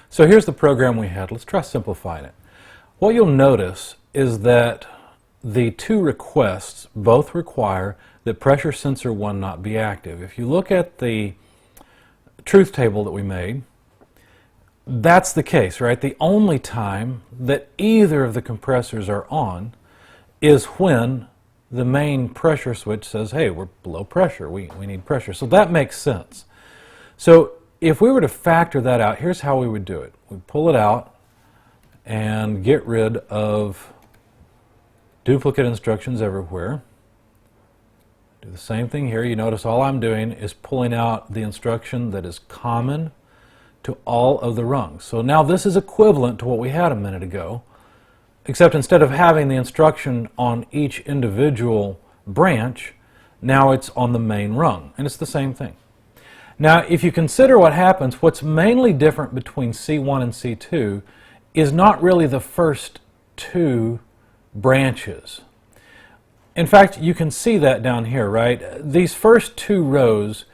So here's the program we had. Let's try simplifying it. What you'll notice is that the two requests both require that pressure sensor 1 not be active. If you look at the truth table that we made, that's the case, right? The only time that either of the compressors are on is when the main pressure switch says, hey, we're below pressure, we need pressure. So that makes sense. So if we were to factor that out, here's how we would do it. We'd pull it out and get rid of duplicate instructions everywhere. Do the same thing here. You notice all I'm doing is pulling out the instruction that is common to all of the rungs. So now this is equivalent to what we had a minute ago, except instead of having the instruction on each individual branch, now it's on the main rung, and it's the same thing. Now, if you consider what happens, what's mainly different between C1 and C2 is not really the first two branches. In fact, you can see that down here, right? These first two rows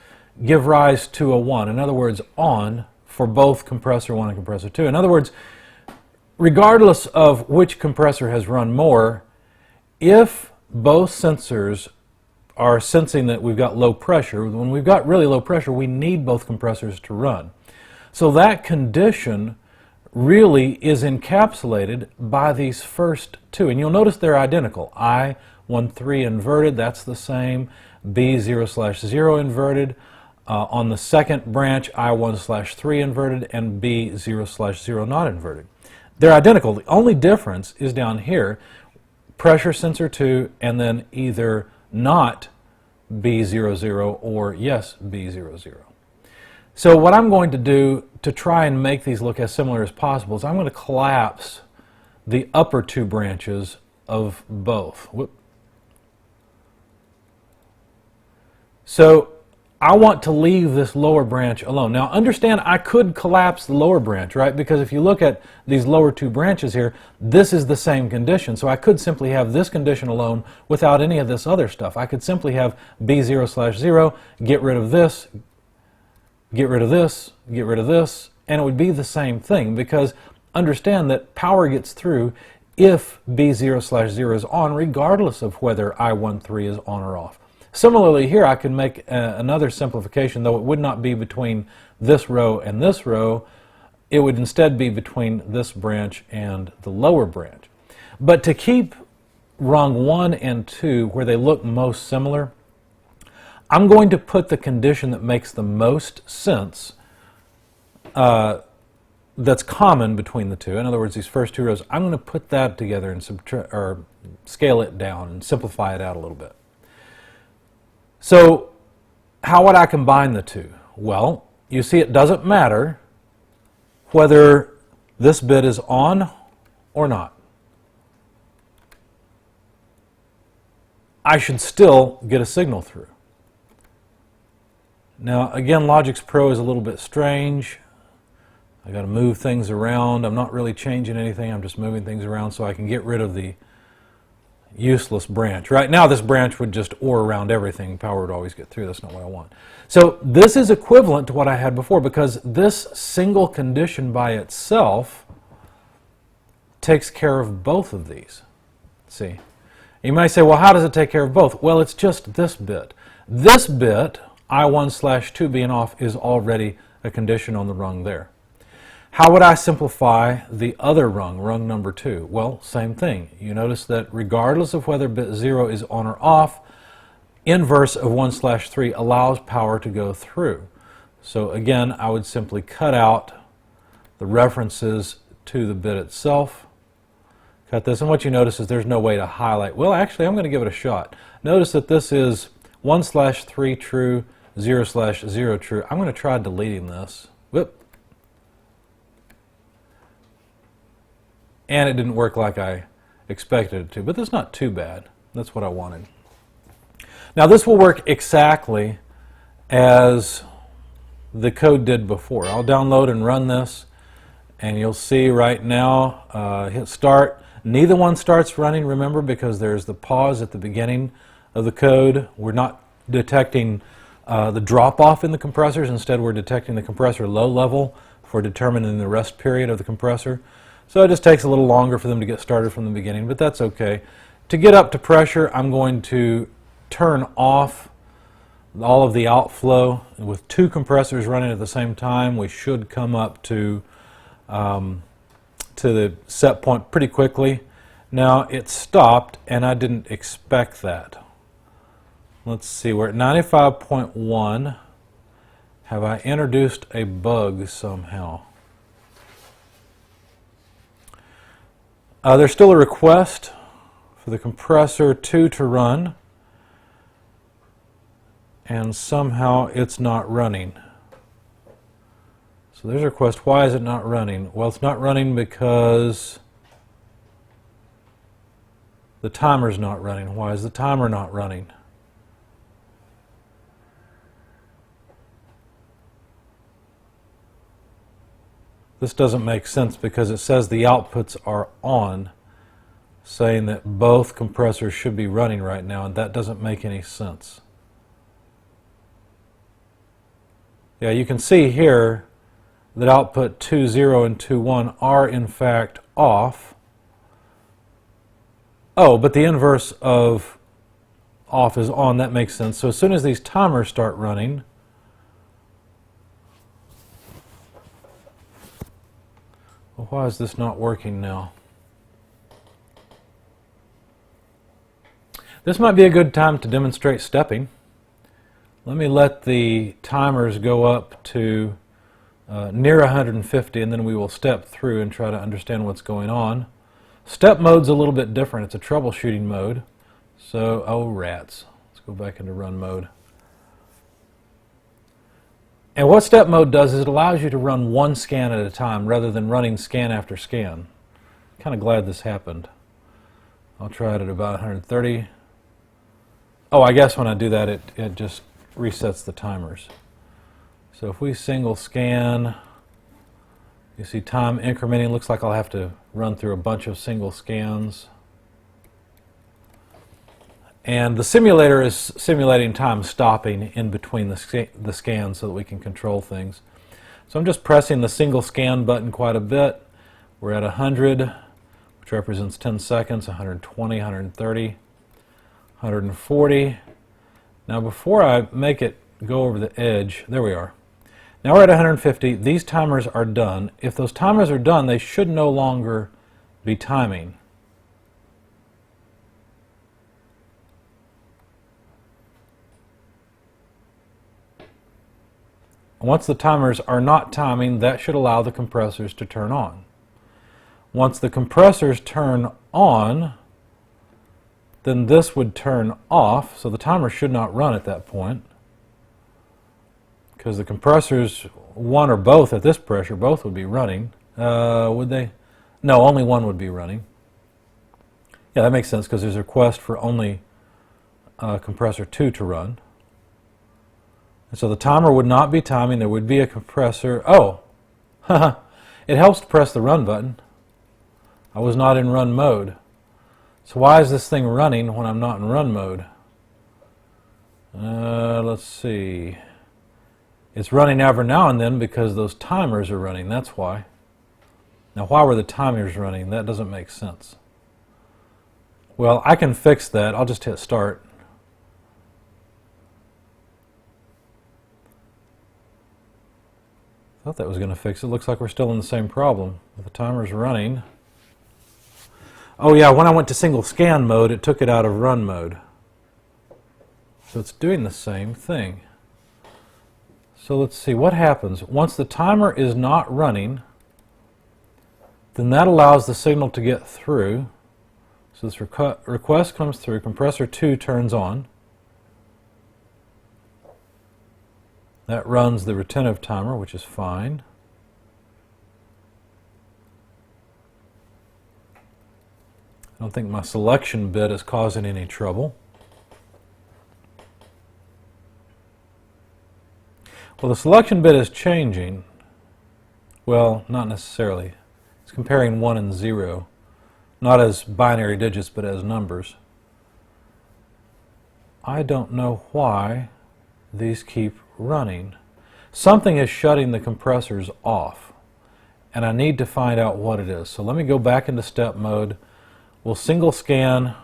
give rise to a 1. In other words, on for both compressor 1 and compressor 2. In other words, regardless of which compressor has run more, if both sensors are sensing that we've got low pressure, when we've got really low pressure, we need both compressors to run. So that condition really is encapsulated by these first two. And you'll notice they're identical. I13 inverted, that's the same. B0/0 inverted. On the second branch, I1/3 inverted, and B0/0 not inverted. They're identical. The only difference is down here, pressure sensor 2, and then either not B00 or yes B00. So what I'm going to do to try and make these look as similar as possible is I'm going to collapse the upper two branches of both. So I want to leave this lower branch alone. Now understand, I could collapse the lower branch, right? Because if you look at these lower two branches here, this is the same condition. So I could simply have this condition alone without any of this other stuff. I could simply have B0/0, get rid of this, get rid of this, get rid of this, and it would be the same thing, because understand that power gets through if B0/0 is on, regardless of whether I13 is on or off. Similarly here, I can make another simplification, though it would not be between this row and this row. It would instead be between this branch and the lower branch. But to keep rung 1 and 2 where they look most similar, I'm going to put the condition that makes the most sense that's common between the two. In other words, these first two rows, I'm going to put that together and scale it down and simplify it out a little bit. So how would I combine the two? Well, you see, it doesn't matter whether this bit is on or not. I should still get a signal through. Now again, LogixPro is a little bit strange. I got to move things around. I'm not really changing anything, I'm just moving things around so I can get rid of the useless branch. Right now this branch would just ore around everything. Power would always get through. That's not what I want. So this is equivalent to what I had before, because this single condition by itself takes care of both of these. See? You might say, well, how does it take care of both? Well, it's just this bit. This bit, I1/2 being off, is already a condition on the rung there. How would I simplify the other rung, rung number 2? Well, same thing. You notice that regardless of whether bit 0 is on or off, inverse of 1/3 allows power to go through. So again, I would simply cut out the references to the bit itself. Cut this, and what you notice is there's no way to highlight. Well, actually, I'm going to give it a shot. Notice that this is 1/3 true, 0/0 true. I'm going to try deleting this. Whoop. And it didn't work like I expected it to, but that's not too bad. That's what I wanted. Now this will work exactly as the code did before. I'll download and run this, and you'll see right now, hit start. Neither one starts running, remember, because there's the pause at the beginning of the code. We're not detecting the drop-off in the compressors. Instead, we're detecting the compressor low level for determining the rest period of the compressor. So it just takes a little longer for them to get started from the beginning, but that's okay. To get up to pressure, I'm going to turn off all of the outflow. With two compressors running at the same time, we should come up to the set point pretty quickly. Now it stopped, and I didn't expect that. Let's see, we're at 95.1. Have I introduced a bug somehow? There's still a request for the compressor 2 to run, and somehow it's not running. So there's a request. Why is it not running? Well, it's not running because the timer's not running. Why is the timer not running? This doesn't make sense because it says the outputs are on, saying that both compressors should be running right now, and that doesn't make any sense. Yeah, you can see here that output 2.0 and 2.1 are in fact off. Oh, but the inverse of off is on. That makes sense. So as soon as these timers start running, well, why is this not working now? This might be a good time to demonstrate stepping. Let me let the timers go up to near 150, and then we will step through and try to understand what's going on. Step mode's a little bit different. It's a troubleshooting mode. So, oh rats. Let's go back into run mode. And what step mode does is it allows you to run one scan at a time rather than running scan after scan. Kind of glad this happened. I'll try it at about 130. Oh, I guess when I do that, it just resets the timers. So if we single scan, you see time incrementing. Looks like I'll have to run through a bunch of single scans. And the simulator is simulating time stopping in between the scans so that we can control things. So I'm just pressing the single scan button quite a bit. We're at 100, which represents 10 seconds, 120, 130, 140. Now before I make it go over the edge, there we are. Now we're at 150. These timers are done. If those timers are done, they should no longer be timing. Once the timers are not timing, that should allow the compressors to turn on. Once the compressors turn on, then this would turn off, so the timer should not run at that point. Because the compressors, one or both at this pressure, both would be running. Would they? No, only one would be running. Yeah, that makes sense because there's a request for only compressor 2 to run. And so the timer would not be timing. There would be a compressor. Oh, it helps to press the run button. I was not in run mode. So why is this thing running when I'm not in run mode? Let's see. It's running every now and then because those timers are running. That's why. Now, why were the timers running? That doesn't make sense. Well, I can fix that. I'll just hit start. I thought that was going to fix it. Looks like we're still in the same problem. The timer's running. Oh yeah, when I went to single scan mode, it took it out of run mode. So it's doing the same thing. So let's see what happens. Once the timer is not running, then that allows the signal to get through. So this request comes through, compressor 2 turns on. That runs the retentive timer, which is fine. I don't think my selection bit is causing any trouble. Well, the selection bit is changing. Well, not necessarily. It's comparing 1 and 0, not as binary digits, but as numbers. I don't know why these keep running. Something is shutting the compressors off. and I need to find out what it is. So let me go back into step mode. We'll single scan,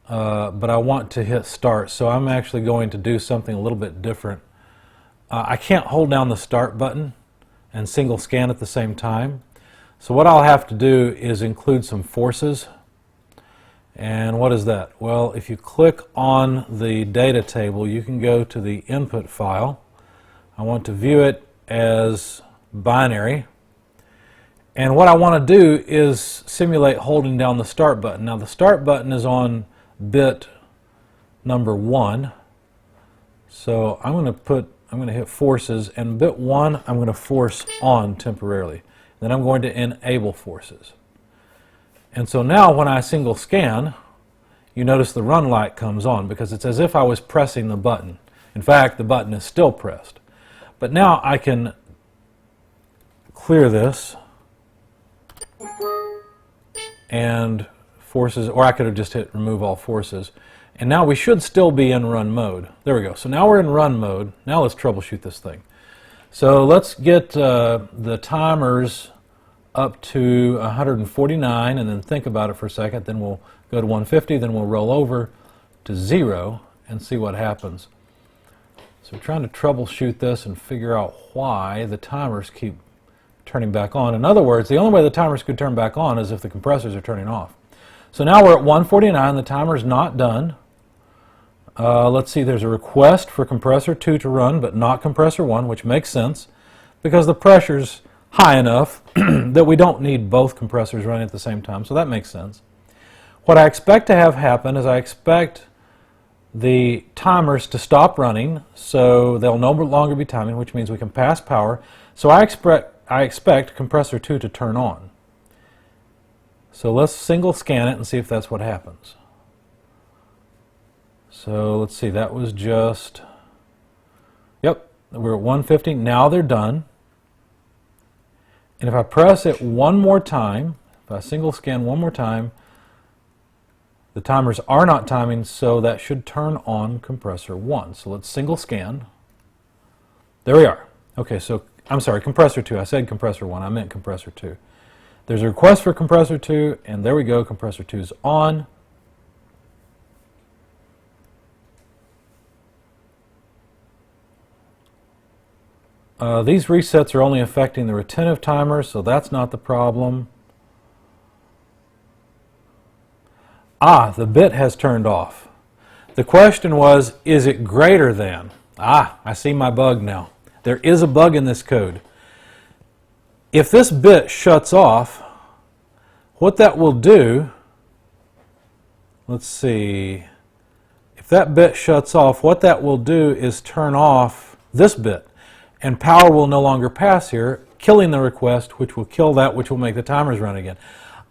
but I want to hit start, so I'm actually going to do something a little bit different. I can't hold down the start button and single scan at the same time. So what I'll have to do is include some forces. And what is that? Well, if you click on the data table, you can go to the input file. I want to view it as binary. And what I want to do is simulate holding down the start button. Now the start button is on bit number 1. So I'm going to hit forces, and bit 1 I'm going to force on temporarily. Then I'm going to enable forces. And so now when I single scan, you notice the run light comes on because it's as if I was pressing the button. In fact, the button is still pressed. But now I can clear this and forces, or I could have just hit remove all forces. And now we should still be in run mode. There we go. So now we're in run mode. Now let's troubleshoot this thing. So let's get the timers up to 149 and then think about it for a second. Then we'll go to 150, then we'll roll over to 0 and see what happens. So we're trying to troubleshoot this and figure out why the timers keep turning back on. In other words, the only way the timers could turn back on is if the compressors are turning off. So now we're at 149, the timer's not done. Let's see, there's a request for compressor 2 to run, but not compressor 1, which makes sense because the pressure's high enough that we don't need both compressors running at the same time, so that makes sense. What I expect to have happen is I expect the timers to stop running, so they'll no longer be timing, which means we can pass power. So I expect compressor 2 to turn on. So let's single scan it and see if that's what happens. So let's see, that was just, yep, we're at 150. Now they're done. And if I press it one more time, if I single scan one more time, the timers are not timing, so that should turn on compressor 1. So let's single scan. There we are. Okay, so I'm sorry, compressor 2. I said compressor 1. I meant compressor 2. There's a request for compressor 2, and there we go. Compressor 2 is on. These resets are only affecting the retentive timer, so that's not the problem. Ah, the bit has turned off. The question was, is it greater than? Ah, I see my bug now. There is a bug in this code. If this bit shuts off, what that will do, let's see, if that bit shuts off, what that will do is turn off this bit, and power will no longer pass here, killing the request, which will kill that, which will make the timers run again.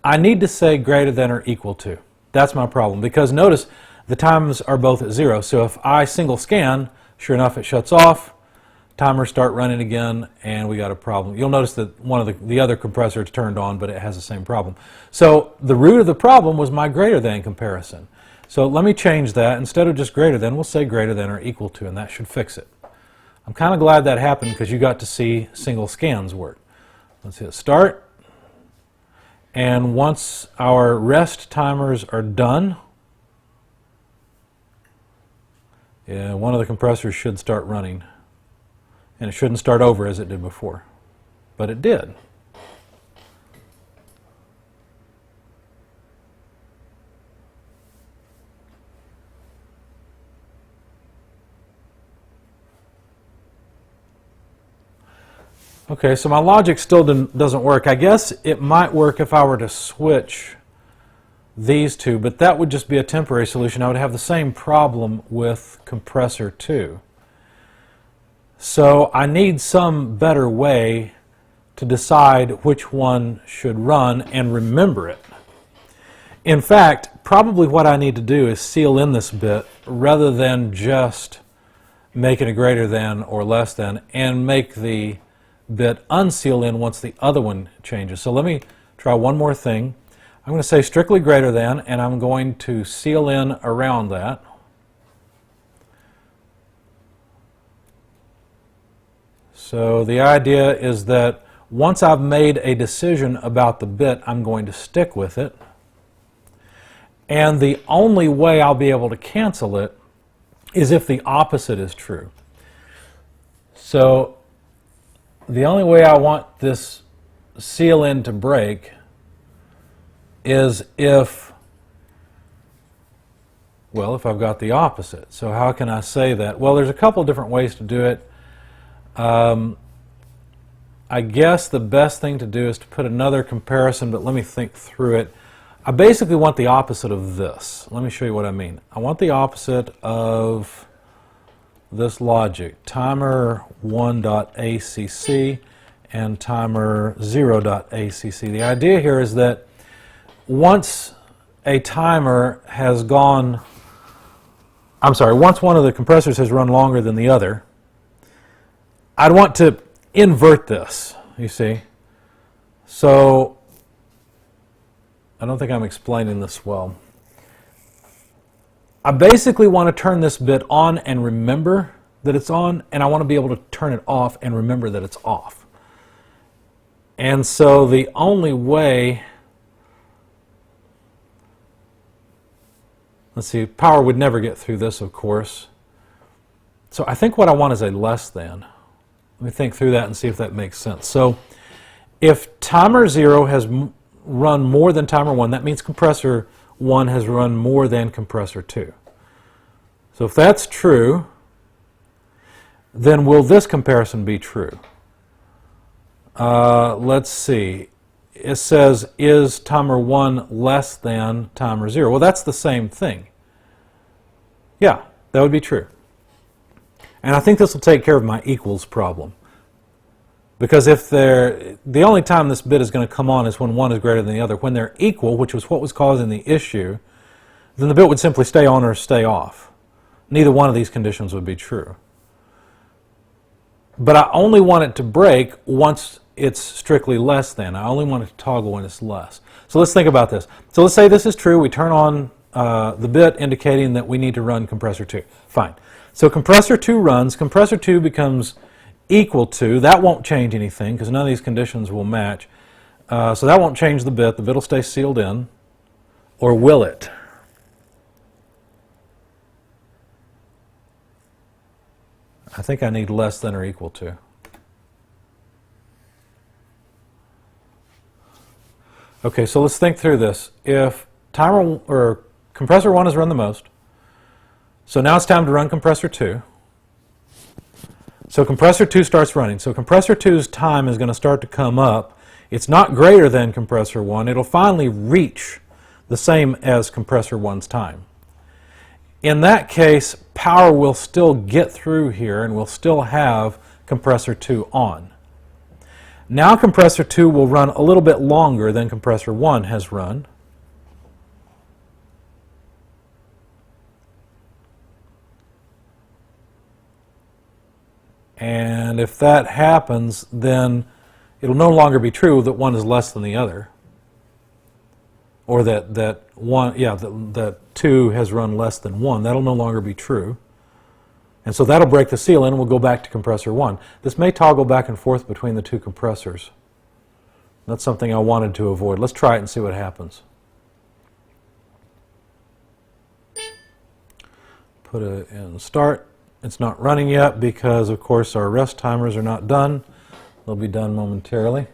I need to say greater than or equal to. That's my problem, because notice the times are both at 0. So if I single scan, sure enough it shuts off, timers start running again, and we got a problem. You'll notice that one of the other compressors turned on, but it has the same problem. So the root of the problem was my greater than comparison. So let me change that. Instead of just greater than, we'll say greater than or equal to, and that should fix it. I'm kind of glad that happened because you got to see single scans work. Let's hit start. And once our rest timers are done, one of the compressors should start running. And it shouldn't start over as it did before. But it did. Okay, so my logic still doesn't work. I guess it might work if I were to switch these two, but that would just be a temporary solution. I would have the same problem with compressor 2. So I need some better way to decide which one should run and remember it. In fact, probably what I need to do is seal in this bit rather than just make it a greater than or less than, and make the bit unseal in once the other one changes. So let me try one more thing. I'm going to say strictly greater than, and I'm going to seal in around that. So the idea is that Once I've made a decision about the bit, I'm going to stick with it. And the only way I'll be able to cancel it is if the opposite is true. So the only way I want this seal in to break is if I've got the opposite. So how can I say that? Well, there's a couple different ways to do it. I guess the best thing to do is to put another comparison, but let me think through it. I basically want the opposite of this. Let me show you what I mean. I want the opposite of this logic, timer 1.acc and timer 0.acc. The idea here is that once a timer has gone, once one of the compressors has run longer than the other, I'd want to invert this, you see. So I don't think I'm explaining this well. I basically want to turn this bit on and remember that it's on, and I want to be able to turn it off and remember that it's off. And so the only way, let's see, power would never get through this, of course. So I think what I want is a less than. Let me think through that and see if that makes sense. So if timer 0 has run more than timer 1, that means compressor 1 has run more than compressor 2. So if that's true, then will this comparison be true? Let's see. It says, is timer 1 less than timer 0? Well, that's the same thing. Yeah, that would be true. And I think this will take care of my equals problem. Because if the only time this bit is going to come on is when one is greater than the other. When they're equal, which was what was causing the issue, then the bit would simply stay on or stay off. Neither one of these conditions would be true. But I only want it to break once it's strictly less than. I only want it to toggle when it's less. So let's think about this. So let's say this is true. We turn on the bit indicating that we need to run compressor 2. Fine. So compressor 2 runs. Compressor 2 becomes equal to, that won't change anything because none of these conditions will match. So that won't change the bit. The bit will stay sealed in. Or will it? I think I need less than or equal to. Okay, so let's think through this. If compressor 1 has run the most, so now it's time to run compressor 2. So compressor 2 starts running. So compressor 2's time is going to start to come up. It's not greater than compressor 1. It'll finally reach the same as compressor 1's time. In that case, power will still get through here and we'll still have compressor 2 on. Now compressor 2 will run a little bit longer than compressor 1 has run. And if that happens, then it'll no longer be true that one is less than the other. Or that 2 has run less than 1. That'll no longer be true. And so that'll break the seal in and we'll go back to compressor 1. This may toggle back and forth between the two compressors. That's something I wanted to avoid. Let's try it and see what happens. Put it in start. It's not running yet because, of course, our rest timers are not done. They'll be done momentarily.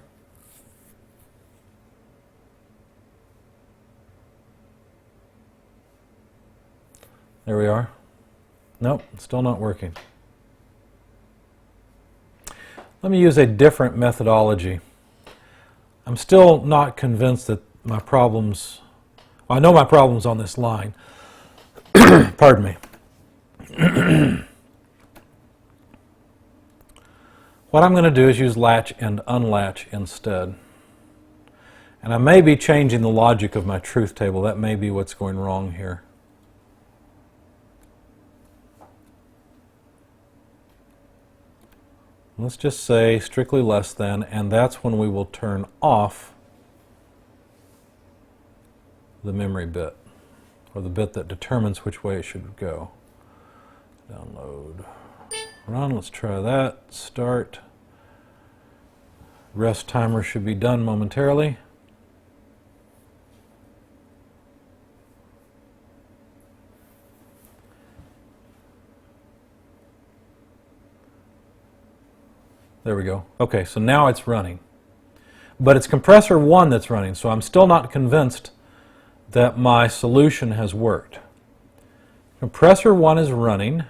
There we are. Nope, still not working. Let me use a different methodology. I'm still not convinced that my problems, I know my problem's on this line. Pardon me. What I'm going to do is use latch and unlatch instead. And I may be changing the logic of my truth table. That may be what's going wrong here. Let's just say strictly less than, and that's when we will turn off the memory bit, or the bit that determines which way it should go. Download. Run, let's try that. Start. Rest timer should be done momentarily. There we go. Okay, so now it's running. But it's compressor 1 that's running, so I'm still not convinced that my solution has worked. Compressor 1 is running,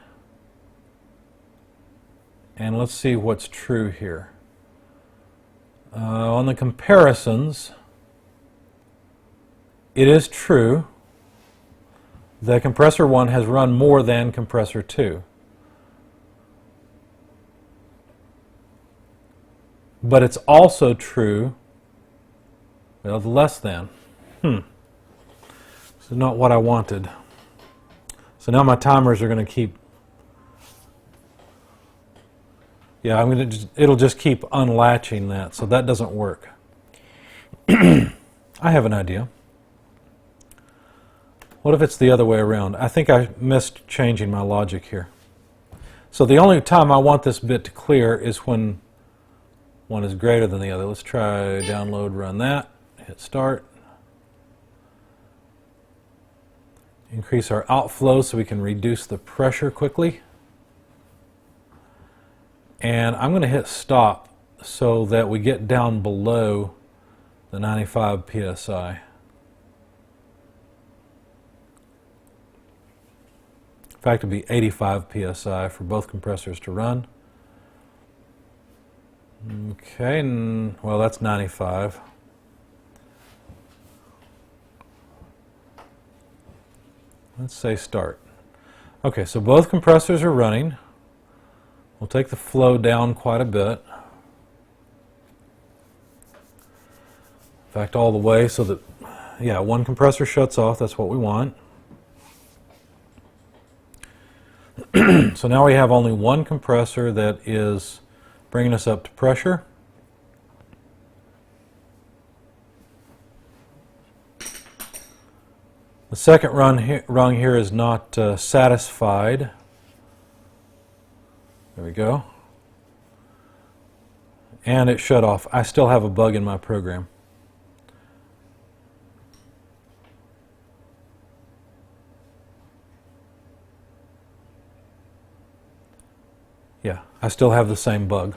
and let's see what's true here. On the comparisons, it is true that compressor 1 has run more than compressor 2. But it's also true, well, the less than. This is not what I wanted. So now my timers are going to keep, yeah, it'll just keep unlatching that, so that doesn't work. I have an idea. What if it's the other way around? I think I missed changing my logic here. So the only time I want this bit to clear is when one is greater than the other. Let's try download, run that, hit start. Increase our outflow so we can reduce the pressure quickly. And I'm going to hit stop so that we get down below the 95 psi. In fact, it would be 85 psi for both compressors to run. Okay, well, that's 95. Let's say start. Okay, so both compressors are running. We'll take the flow down quite a bit. In fact, all the way so that, yeah, one compressor shuts off. That's what we want. So now we have only one compressor that is bringing us up to pressure. The second rung here is not satisfied. There we go. And it shut off. I still have a bug in my program. Yeah, I still have the same bug.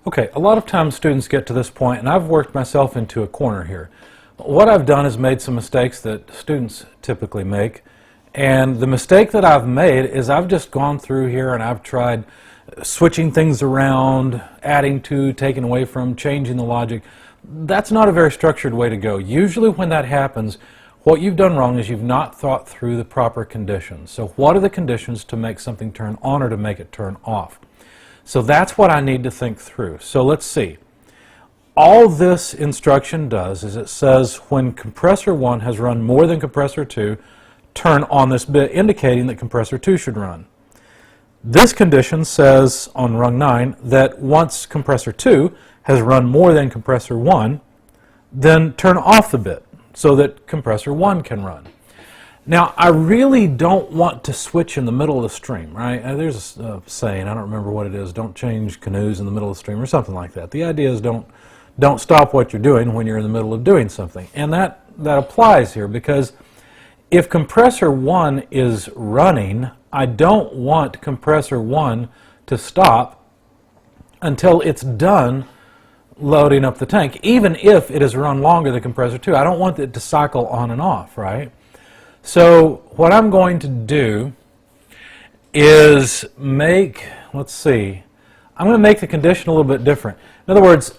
Okay, a lot of times students get to this point, and I've worked myself into a corner here. What I've done is made some mistakes that students typically make, and the mistake that I've made is I've just gone through here and I've tried switching things around, adding to, taking away from, changing the logic. That's not a very structured way to go. Usually when that happens, what you've done wrong is you've not thought through the proper conditions. So what are the conditions to make something turn on or to make it turn off? So that's what I need to think through. So let's see. All this instruction does is it says when compressor 1 has run more than compressor 2, turn on this bit, indicating that compressor 2 should run. This condition says on rung 9 that once compressor 2 has run more than compressor 1, then turn off the bit so that compressor 1 can run. Now, I really don't want to switch in the middle of the stream, right? There's a saying, I don't remember what it is, don't change canoes in the middle of the stream or something like that. The idea is don't stop what you're doing when you're in the middle of doing something. And that applies here, because if compressor 1 is running, I don't want compressor 1 to stop until it's done loading up the tank, even if it has run longer than compressor 2. I don't want it to cycle on and off, right? So what I'm going to do is make, let's see, I'm going to make the condition a little bit different. In other words,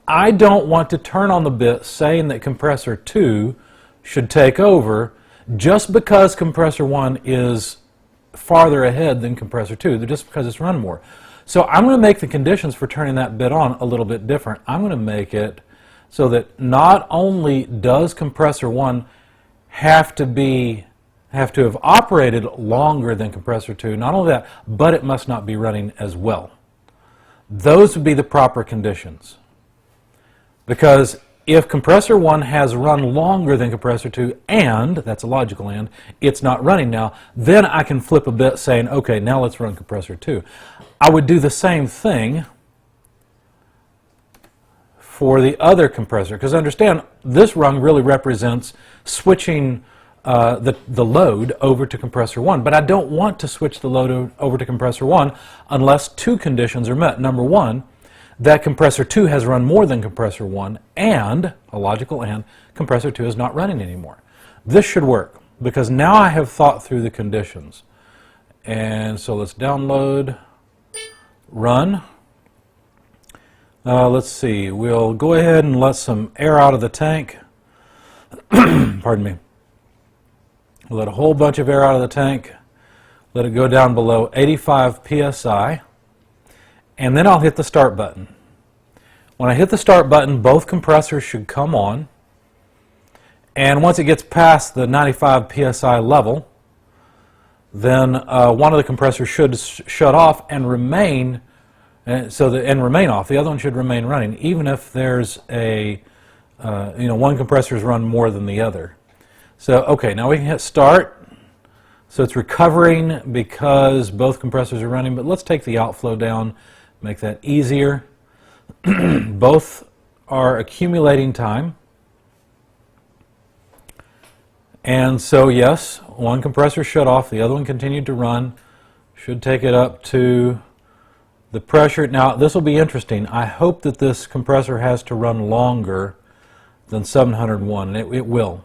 I don't want to turn on the bit saying that compressor 2 should take over just because compressor 1 is farther ahead than compressor 2, just because it's run more. So I'm going to make the conditions for turning that bit on a little bit different. I'm going to make it so that not only does compressor 1 have to have operated longer than compressor 2, not only that, but it must not be running as well. Those would be the proper conditions. Because if compressor 1 has run longer than compressor 2, and, that's a logical and, it's not running now, then I can flip a bit saying, okay, now let's run compressor 2. I would do the same thing for the other compressor, because understand, this rung really represents switching the load over to compressor 1, but I don't want to switch the load over to compressor 1 unless two conditions are met. Number one, that compressor 2 has run more than compressor 1, and, a logical and, compressor 2 is not running anymore. This should work, because now I have thought through the conditions. And so let's download, run. Let's see, we'll go ahead and let some air out of the tank. Pardon me. We'll let a whole bunch of air out of the tank. Let it go down below 85 psi. And then I'll hit the start button. When I hit the start button, both compressors should come on. And once it gets past the 95 psi level, then one of the compressors should shut off and remain remain off. The other one should remain running, even if there's a one compressor's run more than the other. So okay, now we can hit start. So it's recovering because both compressors are running, but let's take the outflow down, make that easier. Both are accumulating time. And so yes, one compressor shut off, the other one continued to run. Should take it up to the pressure. Now this will be interesting. I hope that this compressor has to run longer than 701, and it will.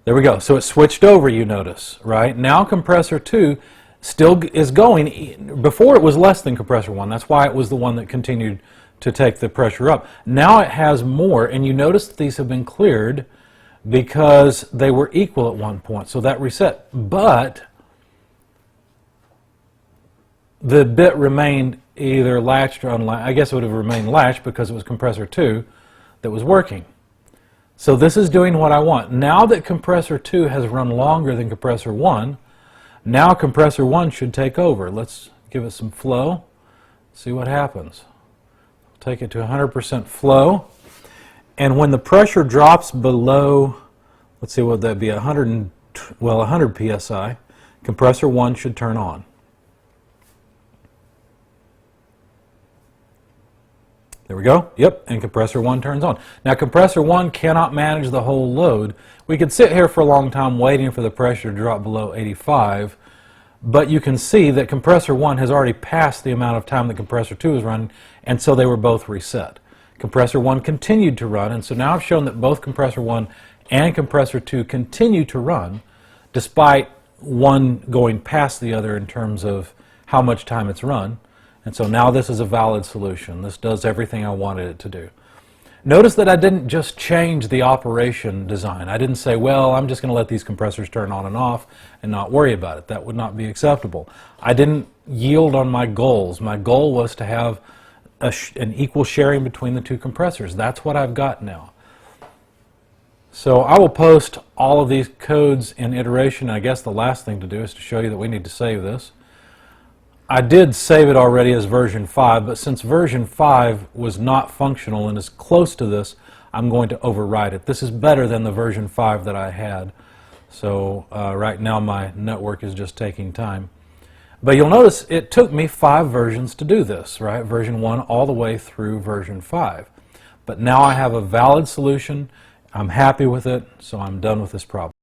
There we go. So it switched over, you notice, right? Now compressor 2 still is going. Before it was less than compressor 1. That's why it was the one that continued to take the pressure up. Now it has more, and you notice that these have been cleared because they were equal at one point. So that reset. But the bit remained either latched or unlatched. I guess it would have remained latched because it was compressor 2 that was working. So this is doing what I want. Now that compressor 2 has run longer than compressor 1, now compressor 1 should take over. Let's give it some flow, see what happens. Take it to 100% flow, and when the pressure drops below, let's see, what would that be, 100 psi, compressor 1 should turn on. There we go. Yep, and compressor 1 turns on. Now compressor 1 cannot manage the whole load. We could sit here for a long time waiting for the pressure to drop below 85, but you can see that compressor 1 has already passed the amount of time that compressor 2 is running, and so they were both reset. Compressor 1 continued to run, and so now I've shown that both compressor 1 and compressor 2 continue to run despite one going past the other in terms of how much time it's run. And so now this is a valid solution. This does everything I wanted it to do. Notice that I didn't just change the operation design. I didn't say, well, I'm just going to let these compressors turn on and off and not worry about it. That would not be acceptable. I didn't yield on my goals. My goal was to have an equal sharing between the two compressors. That's what I've got now. So I will post all of these codes in iteration. I guess the last thing to do is to show you that we need to save this. I did save it already as version 5, but since version 5 was not functional and is close to this, I'm going to override it. This is better than the version 5 that I had. So right now my network is just taking time. But you'll notice it took me 5 versions to do this, right? Version 1 all the way through version 5. But now I have a valid solution. I'm happy with it, so I'm done with this problem.